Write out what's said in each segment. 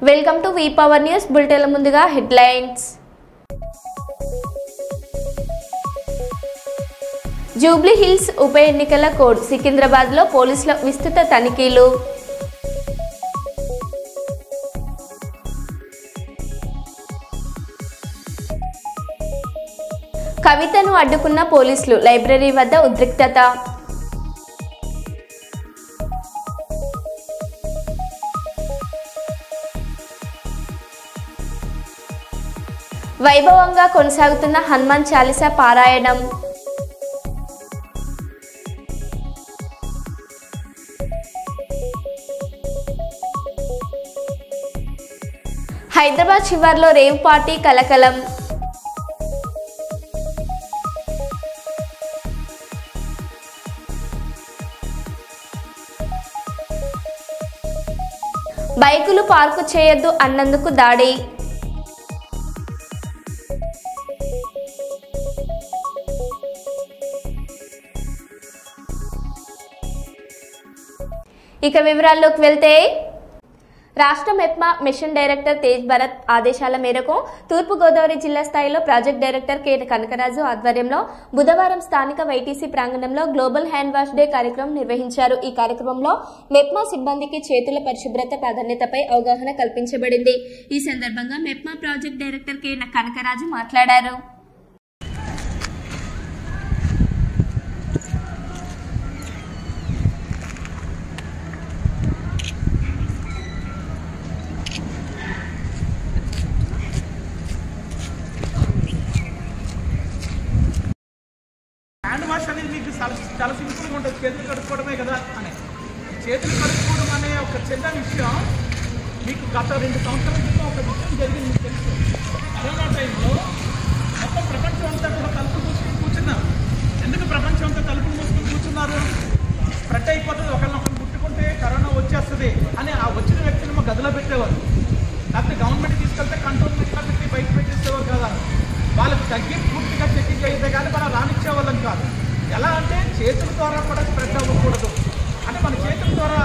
Welcome to V power news బులెటిన్ల ముందుగా headlines. Jubilee hills ఉప ఎన్నికల కోడ్ సికింద్రాబాద్లో పోలీసుల విస్తృత తనిఖీలు. కవితను అడ్డుకున్న పోలీసులు, లైబ్రరీ వద్ద ఉద్రిక్తత. వైభవంగా కొనసాగుతున్న హనుమాన్ చాలీసా పారాయణం. హైదరాబాద్ శివార్లో రేవ్ పార్టీ కలకలం. బైకులు పార్కు చేయొద్దు అన్నందుకు దాడి. ఇక వివరాల్లోకి వెళ్తే, రాష్ట్ర మెప్మా మిషన్ డైరెక్టర్ తేజ్ భరత్ ఆదేశాల మేరకు తూర్పుగోదావరి జిల్లా స్థాయిలో ప్రాజెక్ట్ డైరెక్టర్ కె కనకరాజు ఆధ్వర్యంలో బుధవారం స్థానిక వైటీసీ ప్రాంగణంలో గ్లోబల్ హ్యాండ్ వాష్ డే కార్యక్రమం నిర్వహించారు. ఈ కార్యక్రమంలో మెప్మా సిబ్బందికి చేతుల పరిశుభ్రత ప్రాధాన్యతపై అవగాహన కల్పించబడింది. ఈ సందర్భంగా MEPMA project director K Kanakaraju మాట్లాడారు. హ్యాండ్ వాష్ అనేది మీకు చాలా సింపుల్గా ఉంటుంది, చేతులు కడుక్కోవడమే కదా అని. చేతులు కడుక్కోవడం అనే ఒక చిన్న విషయం మీకు గత 2 సంవత్సరాల క్రితం ఒక విషయం జరిగింది, మీకు తెలుసు. కరోనా టైంలో మొత్తం ప్రపంచం అంతా కూడా తలుపులు మూసుకుని కూర్చున్నారు. ఎందుకు ప్రపంచం అంతా తలుపులు మూసుకుని కూర్చున్నారు? స్ప్రెడ్ అయిపోతుంది, ఒకరినొకరు ముట్టుకుంటే కరోనా వచ్చేస్తుంది అని ఆ వచ్చిన వ్యక్తిని మా గదిలో పెట్టేవారు. లేకపోతే గవర్నమెంట్ తీసుకెళ్తే కంట్రోల్మెంట్లో పెట్టి బయట పెట్టేసేవారు కదా. వాళ్ళకి తగ్గి పూర్తిగా చెకింగ్ అయితే కానీ మనం రానిచ్చే వాళ్ళం కాదు. ఎలా అంటే చేతుల ద్వారా కూడా స్ప్రెడ్ అవ్వకూడదు అంటే మన చేతుల ద్వారా.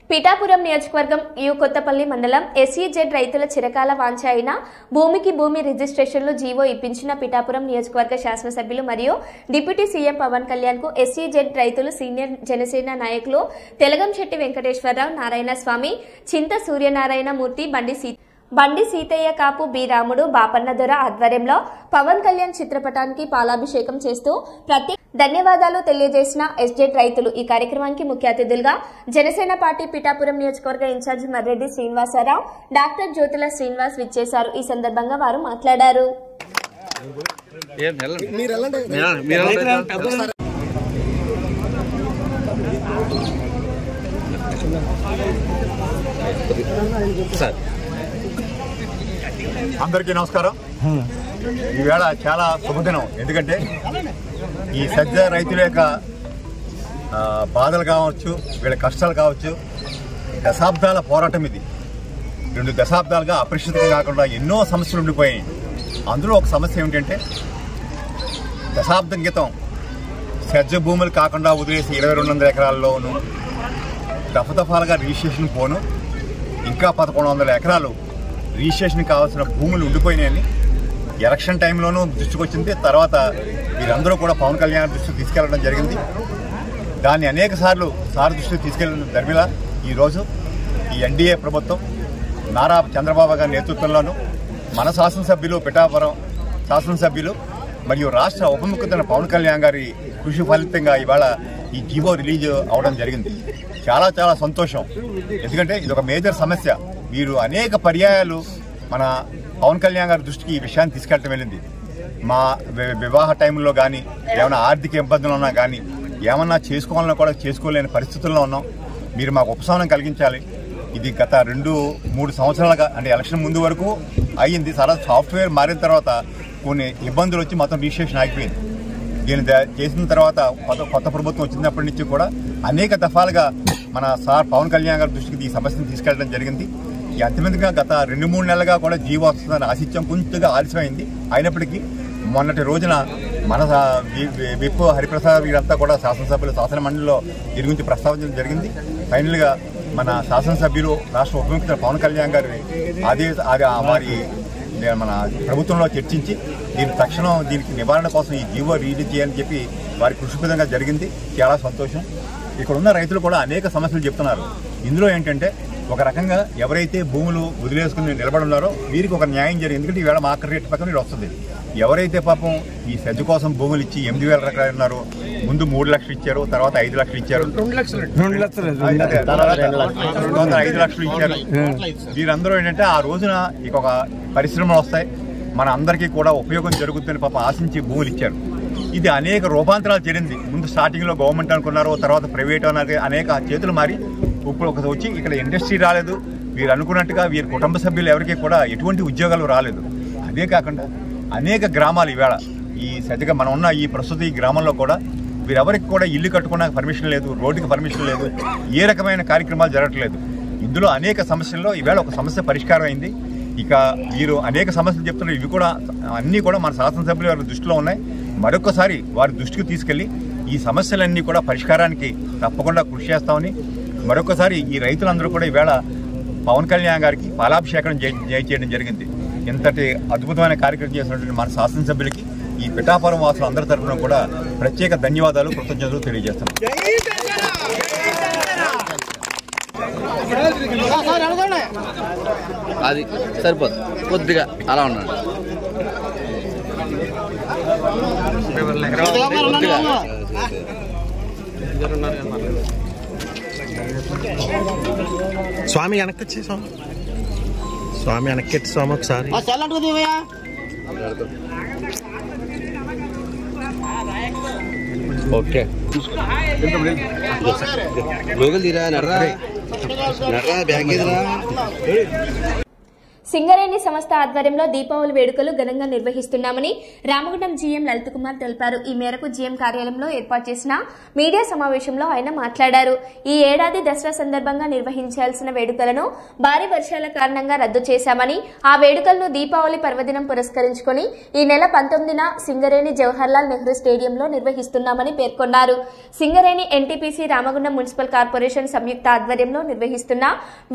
పిఠాపురం నియోజకవర్గం యు కొత్తపల్లి మండలం ఎస్ఈజెడ్ రైతుల చిరకాల వాంఛ అయిన భూమికి భూమి రిజిస్ట్రేషన్లు జీవో ఇప్పించిన పిఠాపురం నియోజకవర్గ శాసనసభ్యులు మరియు డిప్యూటీ సీఎం పవన్ కళ్యాణ్ కు ఎస్ఈజెడ్ రైతులు సీనియర్ జనసేన నాయకులు తెలగంశెట్టి వెంకటేశ్వరరావు, నారాయణ స్వామి, చింత సూర్యనారాయణ మూర్తి, బండి సీతయ్య కాపు, బి రాముడు, బాపన్న దొర ఆధ్వర్యంలో పవన్ కళ్యాణ్ చిత్రపటానికి పాలాభిషేకం చేస్తూ ప్రత్యేక ధన్యవాదాలు తెలియజేసిన ఎస్జెడ్ రైతులు. ఈ కార్యక్రమానికి ముఖ్య అతిథులుగా జనసేన పార్టీ పిఠాపురం నియోజకవర్గ ఇన్ఛార్జ్ మర్రెడ్డి శ్రీనివాసరావు, డాక్టర్ జ్యోతుల శ్రీనివాస్ విచ్చేశారు. ఈ సందర్భంగా వారు మాట్లాడారు. అందరికీ నమస్కారం. ఈవేళ చాలా శుభదినం. ఎందుకంటే ఈ సజ్జ రైతుల యొక్క బాధలు కావచ్చు, వీళ్ళ కష్టాలు కావచ్చు, దశాబ్దాల పోరాటం ఇది. 2 దశాబ్దాలుగా అపరిష్కృతం కాకుండా ఎన్నో సమస్యలు ఉండిపోయాయి. అందులో ఒక సమస్య ఏమిటంటే, దశాబ్దం క్రితం సజ్జ భూములు కాకుండా వదిలేసి 2200 ఎకరాల్లోనూ దఫదఫాలుగా రిజిస్ట్రేషన్ పోను ఇంకా 1100 ఎకరాలు రిజిస్ట్రేషన్ కావాల్సిన భూములు ఉండిపోయినాయని ఎలక్షన్ టైంలోనూ దృష్టికి వచ్చింది. తర్వాత వీరందరూ కూడా పవన్ కళ్యాణ్ దృష్టికి తీసుకెళ్లడం జరిగింది. దాన్ని అనేక సార్లు దృష్టికి తీసుకెళ్లిన ధర్మిలా ఈరోజు ఈ ఎన్డీఏ ప్రభుత్వం నారా చంద్రబాబు గారి నేతృత్వంలోనూ మన శాసనసభ్యులు, పిఠాపురం శాసనసభ్యులు మరియు రాష్ట్ర ఉప ముఖ్యమంత్రి పవన్ కళ్యాణ్ గారి కృషి ఫలితంగా ఇవాళ ఈ జీవో రిలీజ్ అవడం జరిగింది. చాలా చాలా సంతోషం. ఎందుకంటే ఇది ఒక మేజర్ సమస్య. వీరు అనేక పర్యాయాలు మన పవన్ కళ్యాణ్ గారి దృష్టికి ఈ విషయాన్ని తీసుకెళ్ళటం వెళ్ళింది. మా వివాహ టైంలో కానీ, ఏమైనా ఆర్థిక ఇబ్బందులు ఉన్నా కానీ, ఏమన్నా చేసుకోవాలన్నా కూడా చేసుకోలేని పరిస్థితుల్లో ఉన్నాం. మీరు మాకు ఉపశమనం కలిగించాలి. ఇది గత 2-3 సంవత్సరాలుగా అంటే ఎలక్షన్ ముందు వరకు అయ్యింది. తర్వాత సాఫ్ట్వేర్ మారిన తర్వాత కొన్ని ఇబ్బందులు వచ్చి మొత్తం రిజిస్ట్రేషన్ ఆగిపోయింది. దీన్ని చేసిన తర్వాత కొత్త ప్రభుత్వం వచ్చినప్పటి నుంచి కూడా అనేక దఫాలుగా మన సార్ పవన్ కళ్యాణ్ గారి దృష్టికి ఈ సమస్యను తీసుకెళ్లడం జరిగింది. అంతిమంగా గత 2-3 నెలలుగా కూడా జీవో వస్తుందని ఆశిత్యం కొంచెంగా ఆలస్యమైంది. అయినప్పటికీ మొన్నటి రోజున మన విప్ హరిప్రసాద్ వీరంతా కూడా శాసనసభ్యులు శాసన మండలిలో దీని గురించి ప్రస్తావించడం జరిగింది. ఫైనల్గా మన శాసనసభ్యులు రాష్ట్ర ఉప ముఖ్యమంత్రి పవన్ కళ్యాణ్ గారి వారి మన ప్రభుత్వంలో చర్చించి దీనికి నివారణ కోసం ఈ జీవో రిలీజ్ చేయాలని చెప్పి వారి కృషిపదంగా జరిగింది. చాలా సంతోషం. ఇక్కడ ఉన్న రైతులు కూడా అనేక సమస్యలు చెప్తున్నారు. ఇందులో ఏంటంటే ఒక రకంగా ఎవరైతే భూములు వదిలేసుకుని నిలబడి ఉన్నారో వీరికి ఒక న్యాయం జరిగింది. ఎందుకంటే ఈవేళ మార్కెట్ రేట్ పక్కన ఇది వస్తుంది. ఎవరైతే పాపం ఈ సెజ్ కోసం భూములు ఇచ్చి 8,000 ఎకరాలు ఉన్నారో ముందు 3 లక్షలు ఇచ్చారు, తర్వాత 5 లక్షలు ఇచ్చారు, 2 లక్షలు ఇచ్చారు. వీరందరూ ఏంటంటే ఆ రోజున ఇక ఒక పరిశ్రమలు వస్తాయి, మన అందరికీ కూడా ఉపయోగం జరుగుతుందని పాప ఆశించి భూములు ఇచ్చారు. ఇది అనేక రూపాంతరాలు చెందింది. ముందు స్టార్టింగ్లో గవర్నమెంట్ అనుకున్నారు, తర్వాత ప్రైవేట్ అన్నది అనేక చేతులు మారి ఇప్పుడు వచ్చి ఇక్కడ ఇండస్ట్రీ రాలేదు. వీరు అనుకున్నట్టుగా వీరి కుటుంబ సభ్యులు ఎవరికి కూడా ఎటువంటి ఉద్యోగాలు రాలేదు. అదే కాకుండా అనేక గ్రామాలు ఈవేళ ఈ సరిగ్గా మనం ఉన్న ఈ ప్రస్తుత ఈ గ్రామంలో కూడా వీరెవరికి కూడా ఇల్లు కట్టుకోవడానికి పర్మిషన్ లేదు, రోడ్డుకి పర్మిషన్ లేదు, ఏ రకమైన కార్యక్రమాలు జరగట్లేదు. ఇందులో అనేక సమస్యల్లో ఈవేళ ఒక సమస్య పరిష్కారం అయింది. ఇక వీరు అనేక సమస్యలు చెప్తున్నారు. ఇవి కూడా అన్నీ కూడా మన శాసనసభ్యులు వారి దృష్టిలో ఉన్నాయి. మరొకసారి వారి దృష్టికి తీసుకెళ్లి ఈ సమస్యలన్నీ కూడా పరిష్కారానికి తప్పకుండా కృషి చేస్తామని మరొకసారి ఈ రైతులందరూ కూడా ఈవేళ పవన్ కళ్యాణ్ గారికి పాలాభిషేకం చేయడం జరిగింది. ఇంతటి అద్భుతమైన కార్యక్రమం చేసినటువంటి మన శాసనసభ్యులకి ఈ పిఠాపురం వాసులు అందరి తరఫున కూడా ప్రత్యేక ధన్యవాదాలు, కృతజ్ఞతలు తెలియజేస్తున్నాం. అది సరిపోదు, కొద్దిగా అలా ఉన్నాడు. స్వామి వెనక్కి స్వామి వెనక్కి స్వామి ఒకసారి ఓకే లోకల్ తీరా నర్రా బ్యాగ్ సింగరేణి సంస్థ ఆధ్వర్యంలో దీపావళి వేడుకలు ఘనంగా నిర్వహిస్తున్నామని రామగుండం జీఎం లలిత్ కుమార్ తెలిపారు. ఈ మేరకు జీఎం కార్యాలయంలో ఏర్పాటు చేసిన మీడియా సమావేశంలో ఆయన మాట్లాడారు. ఈ ఏడాది దసరా సందర్భంగా నిర్వహించాల్సిన వేడుకలను భారీ వర్షాల కారణంగా రద్దు చేశామని, ఆ వేడుకలను దీపావళి పర్వదినం పురస్కరించుకుని ఈ నెల 19న సింగరేణి జవహర్లాల్ నెహ్రూ స్టేడియంలో నిర్వహిస్తున్నామని పేర్కొన్నారు. Singareni NTPC Ramagundam municipal corporation సంయుక్త ఆధ్వర్యంలో నిర్వహిస్తున్న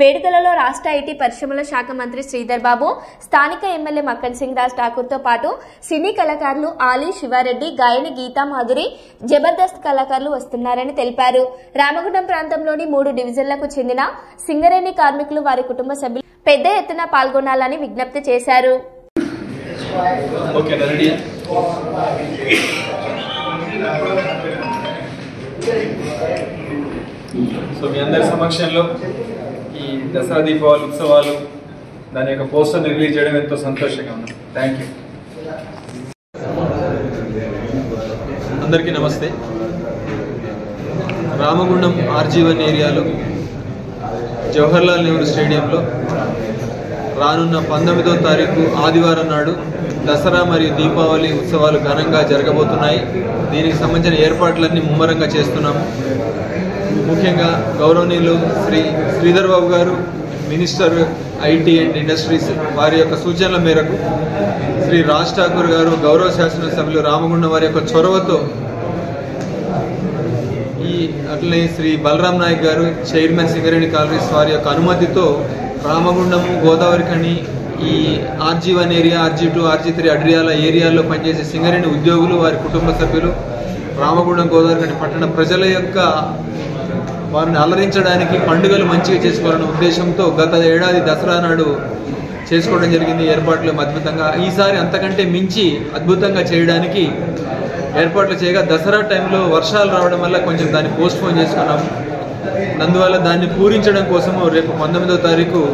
వేడుకలలో రాష్ట్ర ఐటీ పరిశ్రమల శాఖ మంత్రి శ్రీధర్ బాబు, స్థానిక ఎమ్మెల్యే మక్కన్ సింగ్ రాజ్ ఠాకూర్ తో పాటు సినీ కళాకారులు ఆలీ, శివారెడ్డి, గాయని గీతా మాధురి, జబర్దస్త్ కళాకారులు వస్తున్నారని తెలిపారు. రామగుండం ప్రాంతంలోని 3 డివిజన్లకు చెందిన సింగరేణి కార్మికులు, వారి కుటుంబ సభ్యులు పెద్ద ఎత్తున పాల్గొనాలని విజ్ఞప్తి చేశారు. మీ అందరి సమక్షంలో ఈ దసరా దీపావళి ఉత్సవాలు దాని యొక్క పోస్టర్ని రిలీజ్ చేయడం ఎంతో సంతోషంగా ఉంది. Thank you. అందరికీ నమస్తే. రామగుండం RG1 ఏరియాలో జవహర్లాల్ నెహ్రూ స్టేడియంలో రానున్న 19వ తారీఖు ఆదివారం నాడు దసరా మరియు దీపావళి ఉత్సవాలు ఘనంగా జరగబోతున్నాయి. దీనికి సంబంధించిన ఏర్పాట్లన్నీ ముమ్మరంగా చేస్తున్నాము. ముఖ్యంగా గౌరవనీయులు శ్రీధర్ బాబు గారు, మినిస్టర్ ఐటీ అండ్ ఇండస్ట్రీస్, వారి యొక్క సూచనల మేరకు శ్రీ రాజ్ ఠాకూర్ గారు, గౌరవ శాసనసభ్యులు రామగుండం వారి యొక్క చొరవతో, అట్లనే శ్రీ బలరాం నాయక్ గారు, చైర్మన్ సింగరేణి కాలరీస్, వారి యొక్క అనుమతితో రామగుండము, గోదావరి ఖని, ఈ RG1 area, RG2, RG3 Adriyala ఏరియాల్లో పనిచేసే సింగరేణి ఉద్యోగులు, వారి కుటుంబ సభ్యులు, రామగుండం, గోదావరి ఖని పట్టణ ప్రజల యొక్క వారిని అలరించడానికి, పండుగలు మంచిగా చేసుకోవాలనే ఉద్దేశంతో గత ఏడాది దసరా నాడు చేసుకోవడం జరిగింది. ఏర్పాట్లు అద్భుతంగా, ఈసారి అంతకంటే మించి అద్భుతంగా చేయడానికి ఏర్పాట్లు చేయగా దసరా టైంలో వర్షాలు రావడం వల్ల కొంచెం దాన్ని పోస్ట్పోన్ చేసుకున్నాము. అందువల్ల దాన్ని పూరించడం కోసము రేపు 19వ తారీఖు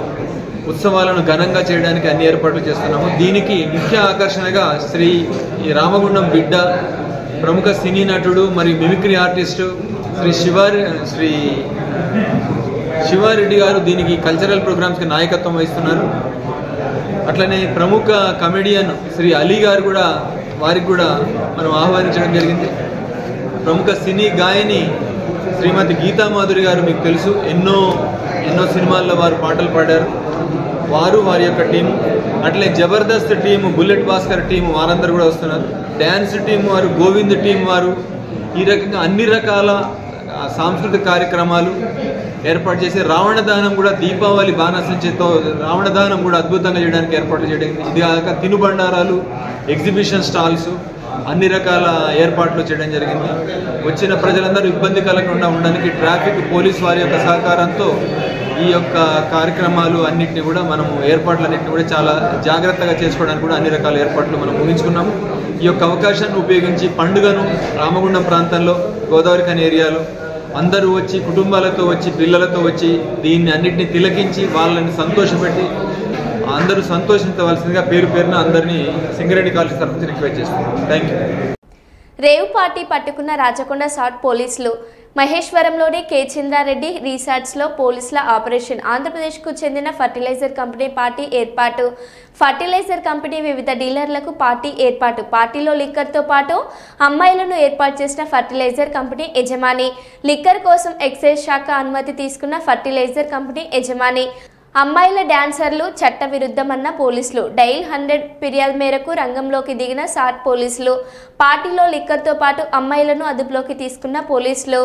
ఉత్సవాలను ఘనంగా చేయడానికి అన్ని ఏర్పాట్లు చేస్తున్నాము. దీనికి ముఖ్య ఆకర్షణగా ఈ రామగుండం బిడ్డ, ప్రముఖ సినీ నటుడు మరియు మిమిక్రీ ఆర్టిస్టు శ్రీ శివారెడ్డి గారు దీనికి కల్చరల్ ప్రోగ్రామ్స్కి నాయకత్వం వహిస్తున్నారు. అట్లనే ప్రముఖ కమెడియన్ శ్రీ అలీ గారు కూడా, వారికి కూడా మనం ఆహ్వానించడం జరిగింది. ప్రముఖ సినీ గాయని శ్రీమతి గీతా మాధురి గారు, మీకు తెలుసు, ఎన్నో సినిమాల్లో వారు పాటలు పాడారు. వారు, వారి యొక్క టీము, అట్లే Jabardasth team, bullet Bhaskar team, వారందరూ కూడా వస్తున్నారు. డ్యాన్స్ టీం వారు, గోవింద్ టీం వారు, ఈ రకంగా అన్ని రకాల సాంస్కృతిక కార్యక్రమాలు ఏర్పాటు చేసి రావణ దహనం కూడా దీపావళి బాణసంచతో రావణ దహనం కూడా అద్భుతంగా చేయడానికి ఏర్పాట్లు చేయడం. ఇది కాక తినుబండారాలు, ఎగ్జిబిషన్ స్టాల్స్, అన్ని రకాల ఏర్పాట్లు చేయడం జరిగింది. వచ్చిన ప్రజలందరూ ఇబ్బంది కలగకుండా ఉండడానికి ట్రాఫిక్ పోలీస్ వారి యొక్క సహకారంతో ఈ యొక్క కార్యక్రమాలు అన్నింటినీ కూడా మనము ఏర్పాట్లన్నింటినీ కూడా చాలా జాగ్రత్తగా చేసుకోవడానికి కూడా అన్ని రకాల ఏర్పాట్లు మనం ఊహించుకున్నాము. ఈ యొక్క అవకాశాన్ని ఉపయోగించి పండుగను రామగుండం ప్రాంతంలో గోదావరి ఖని ఏరియాలో అందరూ వచ్చి కుటుంబాలతో వచ్చి పిల్లలతో వచ్చి దీన్ని అన్నింటినీ తిలకించి వాళ్ళని సంతోషపెట్టి అందరూ సంతోషించవలసిందిగా పేరు పేరున అందరినీ సింగరేణి కాలేజ్ తరఫున రిక్వెస్ట్ చేస్తున్నాం. Thank you. రేవు పార్టీ పట్టుకున్న రాచకొండ సాట్ పోలీసులు. మహేశ్వరంలోని కె చంద్రారెడ్డి రిసార్ట్స్లో పోలీసుల ఆపరేషన్. ఆంధ్రప్రదేశ్కు చెందిన ఫర్టిలైజర్ కంపెనీ పార్టీ ఏర్పాటు. ఫర్టిలైజర్ కంపెనీ వివిధ డీలర్లకు పార్టీ ఏర్పాటు. పార్టీలో లిక్కర్తో పాటు అమ్మాయిలను ఏర్పాటు చేసిన ఫర్టిలైజర్ కంపెనీ యజమాని. లిక్కర్ కోసం ఎక్సైజ్ శాఖ అనుమతి తీసుకున్న ఫర్టిలైజర్ కంపెనీ యజమాని. అమ్మాయిల డాన్సర్లు చట్ట విరుద్ధమన్న పోలీసులు. డైల్ 100 ఫిర్యాదు మేరకు రంగంలోకి దిగిన సాట్ పోలీసులు. పార్టీలో లిక్కర్తో పాటు అమ్మాయిలను అదుపులోకి తీసుకున్న పోలీసులు.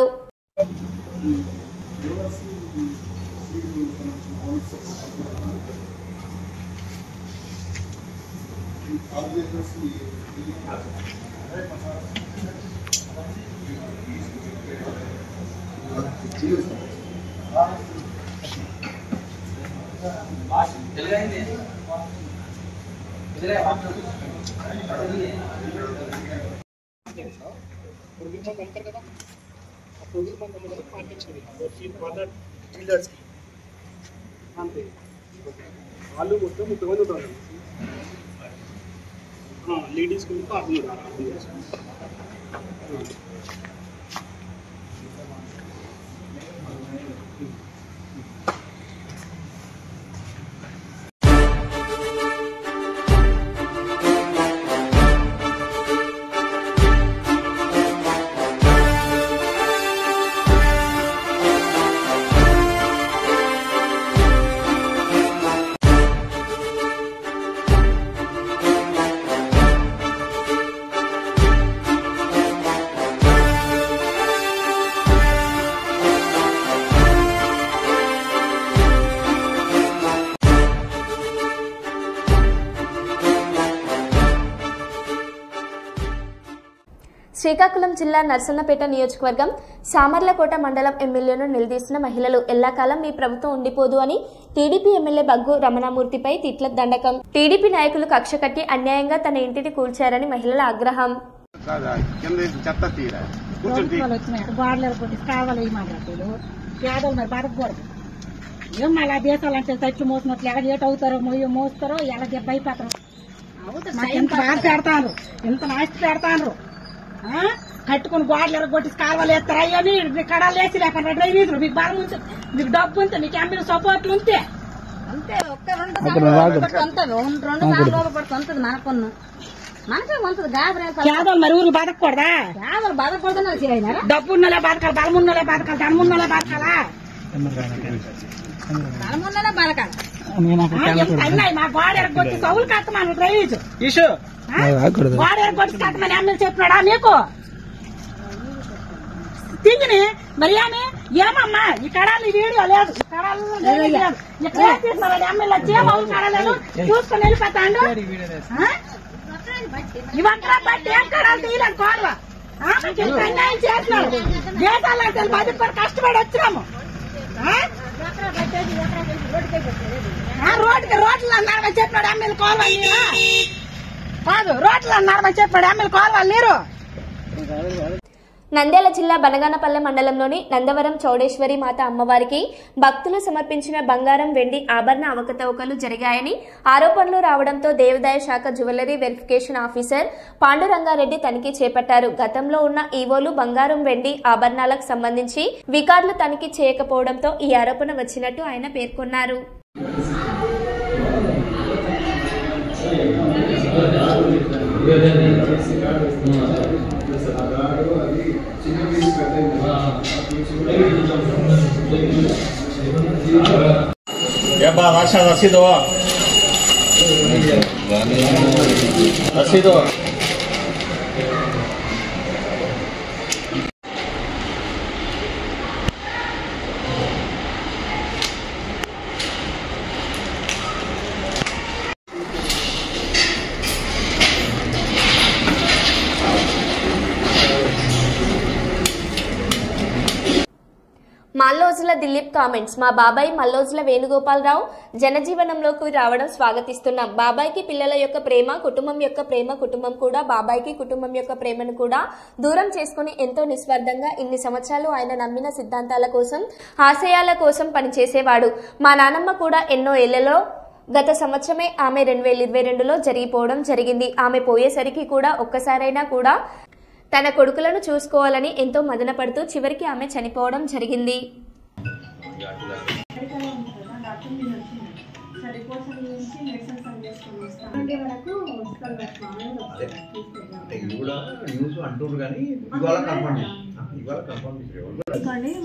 వాళ్ళు మొత్తం 30 మంది ఉంటారు. లేడీస్ కి 6 శ్రీకాకుళం జిల్లా నర్సన్నపేట నియోజకవర్గం సామర్లకోట మండలం ఎమ్మెల్యేను నిలదీసిన మహిళలు. ఎల్లాకాలం మీ ప్రభుత్వం ఉండిపోదు అని టీడీపీ ఎమ్మెల్యే బగ్గు రమణమూర్తిపై తిట్ల దండకం. టీడీపీ నాయకులు కక్ష కట్టి అన్యాయంగా తన ఇంటిని కూల్చారని మహిళల ఆగ్రహం. ఏం మళ్ళా దేశాలు అంటే సైట్లు మోసినట్లు ఎక్కడ ఏట అవుతారో మోస్తారో ఎలా భయపడతారు. ఎంత బాధ పెడతాను, ఎంత నాస్తి పెడతాను. కట్టుకుని గోడలు ఎరగొట్టి కాలువలు ఎత్తారు. అయ్యని కడాలు వేసి లేకుండా డ్రైనేజీలు మీకు బాగా ఉంటే మీకు డబ్బు ఉంటే మీకు ఎంపీ సపోర్ట్లు ఉంటే అంతే. ఒక్క 2 సార్లు పడుతుంది మనకున్న మనకే ఉంటుంది. పేదలు మరి ఊరు బతకూడదా? పేదలు బతకూడదు. డబ్బు ఉన్నలే బతకాలి, బలం ఉన్నలే బతకాలి, ధనం ఉన్నలే బతకాలా? ధనం ఉన్నలే బతకాలి. మా గోడ ఎరగొట్టి సౌలు కట్టమని డ్రైనేజ్ గోడ ఎరగొట్టి కట్టమని ఎమ్మెల్యే చెప్పినాడా నీకు? తింగిని మరి ఏమి ఏమమ్మా ఈ కడాలు వీడియో లేదు, ఎమ్మెల్యే చేమవులు కడలేదు చూసుకుని వెళ్ళిపోతాడు. ఇవంతా బట్టి ఏం కడాలు తీయలేదు కోరవ అన్యాయం చేస్తున్నాడు. దేశాలంటే బతుకు కష్టపడి వచ్చినాము. రోడ్లు అన్నారని చెప్పాడు ఎమ్మెల్యే కోరవాలి కాదు, రోడ్లు అన్నారని చెప్పాడు ఎమ్మెల్యే కోరవాలి నీరు. నంద్యాల జిల్లా బనగానపల్లె మండలంలోని నందవరం చౌడేశ్వరి మాత అమ్మవారికి భక్తులు సమర్పించిన బంగారం, వెండి ఆభరణ అవకతవకలు జరిగాయని ఆరోపణలు రావడంతో దేవాదాయ శాఖ జ్యువెలరీ వెరిఫికేషన్ ఆఫీసర్ పాండురంగారెడ్డి తనిఖీ చేపట్టారు. గతంలో ఉన్న ఈవోలు బంగారం, వెండి ఆభరణాలకు సంబంధించి రికార్డులు తనిఖీ చేయకపోవడంతో ఈ ఆరోపణ వచ్చినట్టు ఆయన పేర్కొన్నారు. రసీదు మల్లోజుల దిలీప్ కామెంట్స్. మా బాబాయ్ మల్లోజుల వేణుగోపాలరావు జనజీవనంలోకి రావడం స్వాగతిస్తున్నాం. బాబాయ్కి పిల్లల యొక్క ప్రేమ, కుటుంబం యొక్క ప్రేమ, కుటుంబం కూడా బాబాయ్కి కుటుంబం యొక్క ప్రేమను కూడా దూరం చేసుకుని ఎంతో నిస్వార్థంగా ఇన్ని సంవత్సరాలు ఆయన నమ్మిన సిద్ధాంతాల కోసం, ఆశయాల కోసం పనిచేసేవాడు. మా నానమ్మ కూడా ఎన్నో ఏళ్లలో గత సంవత్సరమే ఆమె 2022లో జరిగిపోవడం జరిగింది. ఆమె పోయేసరికి కూడా ఒక్కసారైనా కూడా తన కొడుకులను చూసుకోవాలని ఎంతో మదన పడుతూ చివరికి ఆమె చనిపోవడం జరిగింది.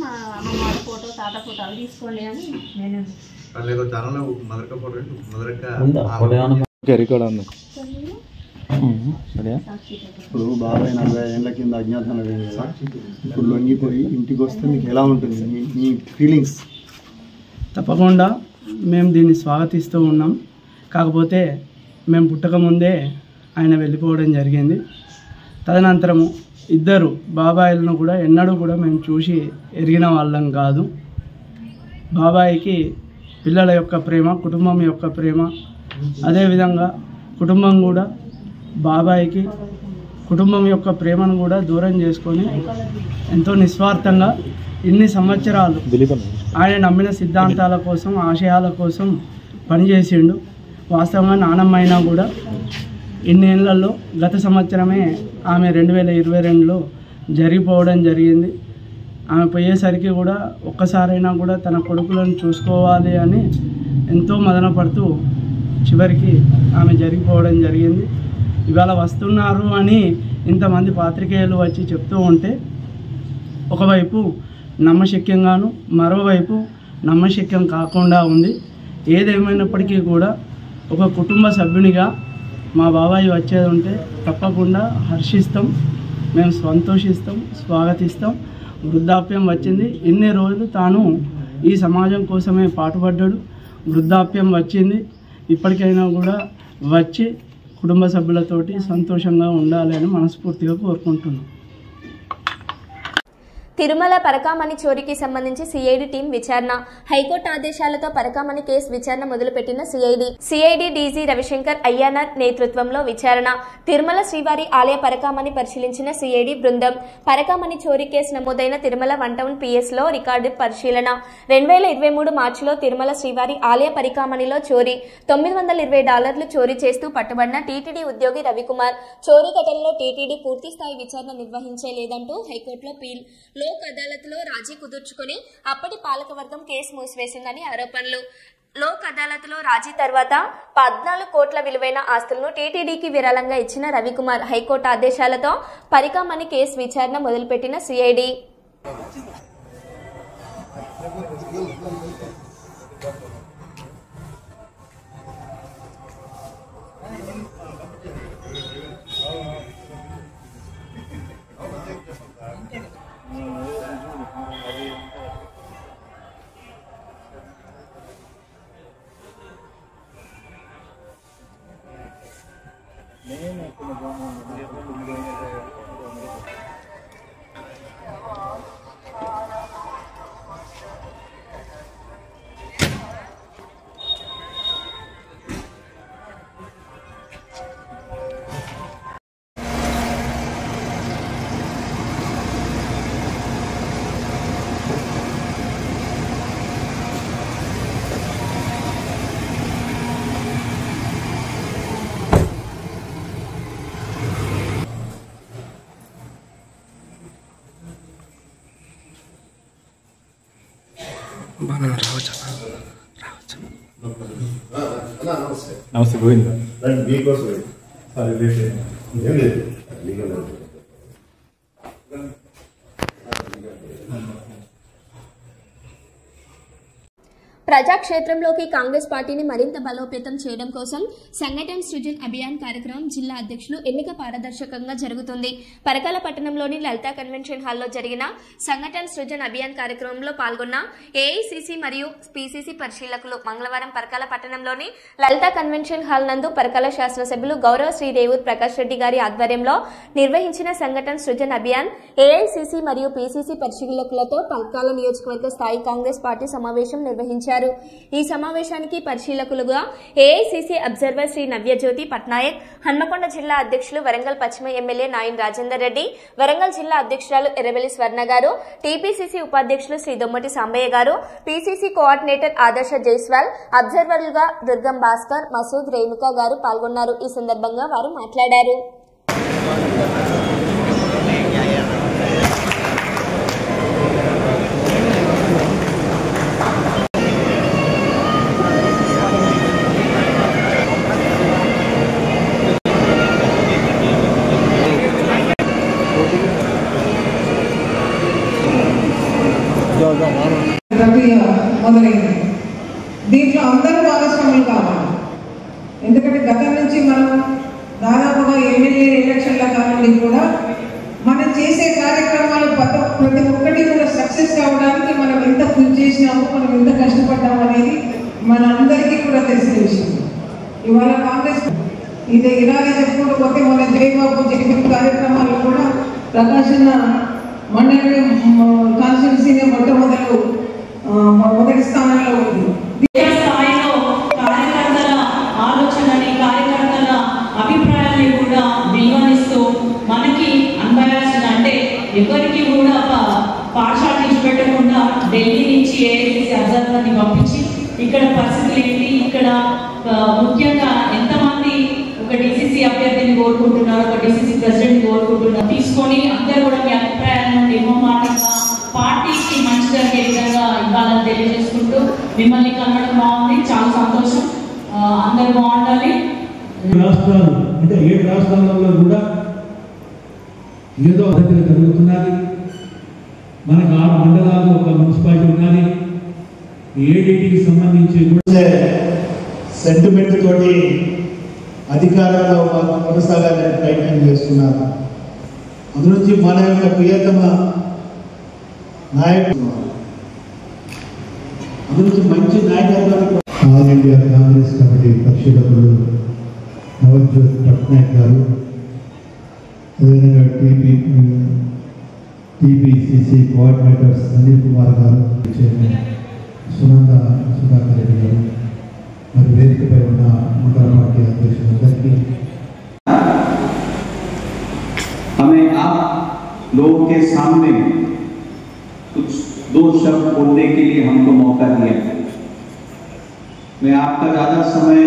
మా అమ్మమ్మ ఫోటో, తాత ఫోటో అవి తీసుకోండి అని నేను ఇప్పుడు బాబాయ్ 40 ఏళ్ల కింద అజ్ఞాతంలో కదా, ఇప్పుడు లొంగిపోయి ఇంటికి వస్తే మీకు ఎలా ఉంటుంది మీ ఫీలింగ్స్? తప్పకుండా మేము దీన్ని స్వాగతిస్తూ ఉన్నాం. కాకపోతే మేము పుట్టకముందే ఆయన వెళ్ళిపోవడం జరిగింది. తదనంతరము ఇద్దరు బాబాయిలను కూడా ఎన్నడూ కూడా మేము చూసి ఎరిగిన వాళ్ళం కాదు. బాబాయికి పిల్లల యొక్క ప్రేమ, కుటుంబం యొక్క ప్రేమ, అదేవిధంగా కుటుంబం కూడా బాబాయికి కుటుంబం యొక్క ప్రేమను కూడా దూరం చేసుకొని ఎంతో నిస్వార్థంగా ఇన్ని సంవత్సరాలు ఆయన నమ్మిన సిద్ధాంతాల కోసం, ఆశయాల కోసం పనిచేసిండు. వాస్తవంగా నానమ్మ అయినా కూడా ఇన్నేళ్లలో గత సంవత్సరమే ఆమె 2022లో జరిగిపోవడం జరిగింది. ఆమె పోయేసరికి కూడా ఒక్కసారైనా కూడా తన కొడుకులను చూసుకోవాలి అని ఎంతో మదన పడుతూ చివరికి ఆమె జరిగిపోవడం జరిగింది. ఇవాళ వస్తున్నారు అని ఇంతమంది పాత్రికేయులు వచ్చి చెప్తూ ఉంటే ఒకవైపు నమ్మశక్యంగాను, మరోవైపు నమ్మశక్యం కాకుండా ఉంది. ఏదేమైనప్పటికీ కూడా ఒక కుటుంబ సభ్యునిగా మా బాబాయ్ వచ్చేది ఉంటే తప్పకుండా హర్షిస్తాం, మేము సంతోషిస్తాం, స్వాగతిస్తాం. వృద్ధాప్యం వచ్చింది, ఇన్ని రోజులు తాను ఈ సమాజం కోసమే పాటుపడ్డాడు. వృద్ధాప్యం వచ్చింది, ఇప్పటికైనా కూడా వచ్చి కుటుంబ సభ్యులతోటి సంతోషంగా ఉండాలి అని మనస్ఫూర్తిగా కోరుకుంటున్నాం. తిరుమల పరకామణి చోరీకి సంబంధించి సిఐడి టీం విచారణ. హైకోర్టు ఆదేశాలతో పరకామణి కేసు విచారణ మొదలుపెట్టిన సిఐడి డీజీ రవిశంకర్ అయ్యానర్ నేతృత్వంలో విచారణ. తిరుమల శ్రీవారి ఆలయ పరకామణి పరిశీలించిన సిఐడి బృందం. పరకామణి చోరీ కేసు నమోదైన తిరుమల 1 టౌన్ పిఎస్ లో రికార్డు పరిశీలన. 2023 మార్చిలో తిరుమల శ్రీవారి ఆలయ పరికామణిలో చోరీ $920 చోరీ చేస్తూ పట్టుబడిన టీటీడీ ఉద్యోగి రవికుమార్. చోరీ ఘటనలో టీటీడీ పూర్తి స్థాయి విచారణ నిర్వహించలేదంటూ హైకోర్టులో లోక్ అదాలత్లో రాజీ కుదుర్చుకుని అప్పటి పాలకవర్గం కేసు మూసివేసిందని ఆరోపణలు. లోక్ అదాలత్లో రాజీ తర్వాత 14 కోట్ల విలువైన ఆస్తులను టీటీడీకి విరాళంగా ఇచ్చిన రవికుమార్. హైకోర్టు ఆదేశాలతో పరికామణి కేసు విచారణ మొదలుపెట్టిన సిఐడి. నమస్తే గోవింద. ప్రజాక్ష ప్రజాక్షేత్రంలోకి కాంగ్రెస్ పార్టీని మరింత బలోపేతం చేయడం కోసం సంఘటన్ సృజన్ అభియాన్ కార్యక్రమం జిల్లా అధ్యక్షులు ఎన్నిక పారదర్శకంగా జరుగుతుంది. పరకాల పట్టణంలోని లలిత కన్వెన్షన్ హాల్లో జరిగిన సంఘటన్ సృజన్ అభియాన్ కార్యక్రమంలో పాల్గొన్న ఏఐసిసి మరియు పిసిసి పరిశీలకులు మంగళవారం పరకాల పట్టణంలోని లలిత కన్వెన్షన్ హాల్ నందు పరకాల శాసనసభ్యులు గౌరవ శ్రీ రేవూర్ ప్రకాష్ రెడ్డి గారి ఆధ్వర్యంలో నిర్వహించిన సంఘటన్ సృజన్ అభియాన్ ఏఐసిసి మరియు పిసిసి పరిశీలకులతో పరకాల నియోజకవర్గ స్థాయి కాంగ్రెస్ పార్టీ సమావేశం నిర్వహించారు. ఈ సమావేశానికి పరిశీలకులుగా ఏఐసిసి అబ్జర్వర్ శ్రీ నవ్యజ్యోతి పట్నాయక్, హన్మకొండ జిల్లా అధ్యక్షులు వరంగల్ పశ్చిమ ఎమ్మెల్యే నాయన్ రాజేందర్ రెడ్డి, వరంగల్ జిల్లా అధ్యక్షురాలు ఎర్రబెల్లి స్వర్ణ గారు, టీపీసీసీ ఉపాధ్యక్షులు శ్రీ దొమ్మటి సాంబయ్య గారు, పీసీసీ కోఆర్డినేటర్ ఆదర్శ జైస్వాల్, అబ్జర్వర్లుగా దుర్గం భాస్కర్, మసూద్, రేణుకా గారు పాల్గొన్నారు. ఈ సందర్భంగా వారు మాట్లాడారు. ప్రక్రియ మొదలైంది. దీంట్లో అందరూ భాగస్వాములు కావాలి. ఎందుకంటే గతం నుంచి మనం దాదాపుగా ఎమ్మెల్యే ఎలక్షన్ల కాలంలో కూడా మనం చేసే కార్యక్రమాలు ప్రతి ఒక్కటి కూడా సక్సెస్ కావడానికి మనం ఎంత కృషి చేసినామో, మనం ఎంత కష్టపడ్డాము అనేది మన అందరికీ కూడా తెలిసిన విషయం. ఇవాళ కాంగ్రెస్ ఇది ఇలాగే చెప్పుకుంటూ పోతే మన జయబాబు జగన్ కార్యక్రమాలు కూడా ప్రకాశన మండలి కాన్స్టిట్యున్సీనే మొదటి స్థానంలో ఉంది. స్థాయిలో కార్యకర్తల ఆలోచనని, కార్యకర్తల అభిప్రాయాన్ని కూడా విలువనిస్తూ మనకి అన్బయాస్డ్ అంటే ఎవరికి కూడా పాఠశాల పెట్టకుండా ఢిల్లీ నుంచి ఏఐసిసి అబ్జర్వర్ని పంపించి ఇక్కడ పరిస్థితులు ఏంటి, ఇక్కడ ముఖ్యంగా ఎంతమంది ఒక డిసిసి అభ్యర్థిని కోరుకుంటున్నారు, ఒక డిసిసి ప్రెసిడెంట్ కోరుకుంటున్నారు తీసుకొని అందరూ కూడా మీ అభిప్రాయాలను నిర్మమాటంగా పార్టీకి మంచి జరిగే విధంగా ఇవ్వాలని తెలియజేసుకుంటూ మిమ్మల్ని కలవడం బాగుంది, చాలా సంతోషం. అందరూ బాగుండాలి. రాష్ట్రాలు అంటే 7 రాష్ట్రాలలో కూడా ఏదో పద్ధతిగా జరుగుతున్నది. మనకు 6 మండలాలు, ఒక మున్సిపాలిటీ ఉన్నది. ఏడీటీకి సంబంధించి సెంటిమెంట్ తోటి అధికారంలో కొనసాగాలని ప్రయత్నం చేస్తున్నారు. అందునుంచి మన యొక్క ప్రియతమ నాయకుడు అందునుంచి మంచి నాయకత్వాన్ని ఆల్ ఇండియా కాంగ్రెస్ కమిటీ పరిశీలకులు నవజ్యోత్ పట్నాయక్ గారు, అదేవిధంగా టీపీసీసీ కోఆర్డినేటర్స్ అనిల్ కుమార్ గారు, చైర్మన్ సునంద సుధాకర్ రెడ్డి గారు, మరి వేదికపై ఉన్న మండల పార్టీ అధ్యక్షులందరికీ हमें आप लोगों के सामने कुछ 2 शब्द बोलने के लिए हमको मौका दिया। मैं आपका ज़्यादा समय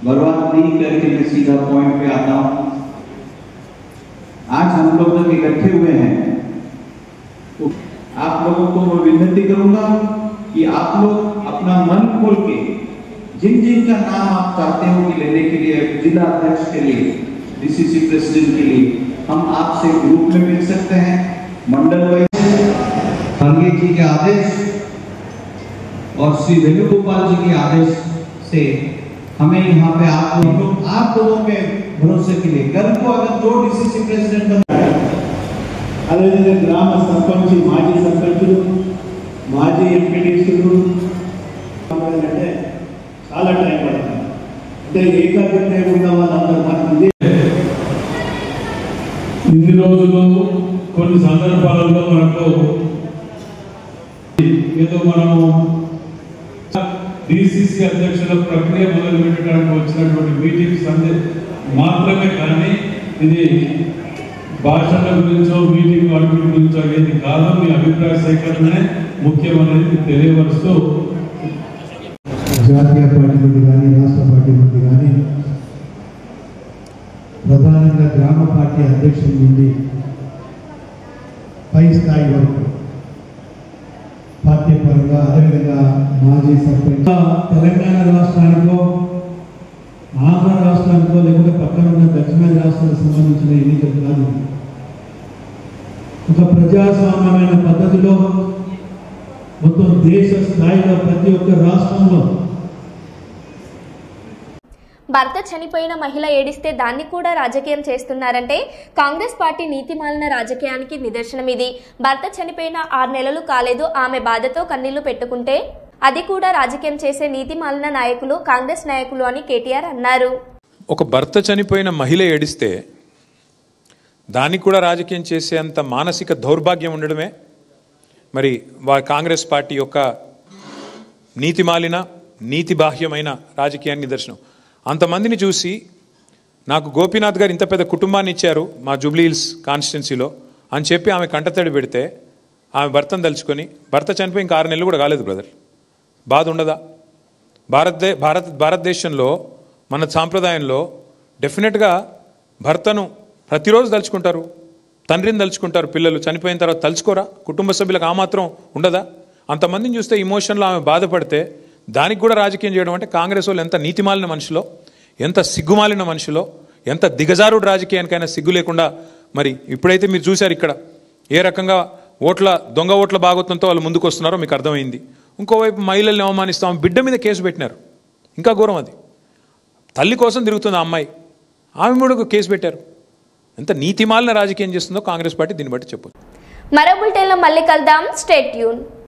बर्बाद नहीं करके मैं सीधा पॉइंट पे आता हूँ। आज हम लोग जब इकट्ठे हुए हैं तो आप लोगों को मैं विनती करूंगा कि आप लोग अपना मन खोल के जिन जिन का नाम आप चाहते हो कि लेने के लिए, जिला अध्यक्ष के लिए, डीसीसी प्रेसिडेंट के लिए, हम आपसे ग्रुप में मिल सकते हैं, मंडल वाइज। खड़गे जी के आदेश और श्री वेणुगोपाल जी के आदेश से हमें यहाँ पे आप लोगों के भरोसे के लिए कल को अगर 2 डीसीसी प्रेसिडेंट అదేవిధంగా గ్రామ సర్పంచ్, మాజీ సర్పంచులు, మాజీ ఎంపీటీసీలు అంటే చాలా టైం పడుతుంది. అంటే ఏకాభిప్రాయం ఉన్న వాళ్ళందరూ మనకు ఇన్ని రోజులు కొన్ని సందర్భాలలో మనకు ఏదో మనము డిసిసి అధ్యక్షుల ప్రక్రియ మొదలు పెట్టడానికి వచ్చినటువంటి మీటింగ్స్ మాత్రమే, కానీ ఇది భాషల గురించో మీటింగ్ వాటి గురించో అనేది కాదు. మీ అభిప్రాయ సేకరణనే ముఖ్యమనేది తెలియవరుస్తూ జాతీయ పార్టీ నుండి కానీ, రాష్ట్ర పార్టీ నుండి కానీ, ప్రధానంగా గ్రామ పార్టీ అధ్యక్షుల నుండి పై స్థాయి వరకు పార్టీ పరంగా, అదేవిధంగా మాజీ సర్పంచ్ తెలంగాణ రాష్ట్రానికో, ఆంధ్ర రాష్ట్రానికో, లేకుంటే పక్కన ఉన్న దక్షిణాది రాష్ట్రాలకు సంబంధించిన ఎన్నికలు కాదు. ఒక ప్రజాస్వామ్యమైన పద్ధతిలో మొత్తం దేశ స్థాయి స్థాయిలో ప్రతి ఒక్క రాష్ట్రంలో భర్త చనిపోయిన మహిళ ఏడిస్తే దాన్ని కూడా రాజకీయం చేస్తున్నారంటే కాంగ్రెస్ పార్టీ నీతిమాలిన రాజకీయానికి నిదర్శనం ఇది. భర్త చనిపోయిన 6 నెలలు కాలేదు, ఆమె బాధతో కన్నీళ్లు పెట్టుకుంటే అది కూడా రాజకీయం చేసే నీతిమాలిన నాయకులు కాంగ్రెస్ నాయకులు అని కేటీఆర్ అన్నారు. ఒక భర్త చనిపోయిన మహిళ ఏడిస్తే దాన్ని కూడా రాజకీయం చేసేంత మానసిక దౌర్భాగ్యం ఉండడమే మరి కాంగ్రెస్ పార్టీ యొక్క నీతిమాలిన నీతిబాహ్యమైన రాజకీయానికి నిదర్శనం. అంతమందిని చూసి నాకు గోపీనాథ్ గారు ఇంత పెద్ద కుటుంబాన్ని ఇచ్చారు మా జూబ్లీ హిల్స్ కాన్స్టిట్యున్సీలో అని చెప్పి ఆమె కంటతడి పెడితే ఆమె భర్తను తలుచుకొని భర్త చనిపోయి ఇంకా 6 నెలలు కూడా కాలేదు బ్రదర్, బాధ ఉండదా? భారతదేశంలో మన సాంప్రదాయంలో డెఫినెట్గా భర్తను ప్రతిరోజు తలుచుకుంటారు, తండ్రిని తలుచుకుంటారు, పిల్లలు చనిపోయిన తర్వాత తలుచుకోరా? కుటుంబ సభ్యులకు ఆ మాత్రం ఉండదా? అంతమందిని చూస్తే ఇమోషన్లో ఆమె బాధపడితే దానికి కూడా రాజకీయం చేయడం అంటే కాంగ్రెస్ వాళ్ళు ఎంత నీతిమాలిన మనుషులో, ఎంత సిగ్గుమాలిన మనుషులో, ఎంత దిగజారుడు రాజకీయానికైనా సిగ్గు లేకుండా మరి ఇప్పుడైతే మీరు చూశారు ఇక్కడ ఏ రకంగా దొంగ ఓట్ల భాగోత్వంతో వాళ్ళు ముందుకు వస్తున్నారో మీకు అర్థమైంది. ఇంకోవైపు మహిళల్ని అవమానిస్తాం, బిడ్డ మీద కేసు పెట్టినారు, ఇంకా ఘోరం అది. తల్లి కోసం తిరుగుతుంది ఆ అమ్మాయి, ఆమె కూడా కేసు పెట్టారు. ఎంత నీతిమాలిన రాజకీయం చేస్తుందో కాంగ్రెస్ పార్టీ దీన్ని బట్టి చెప్పొచ్చు. మరో బులెటిన్లో మళ్ళీ కలుద్దాం. Stay tune.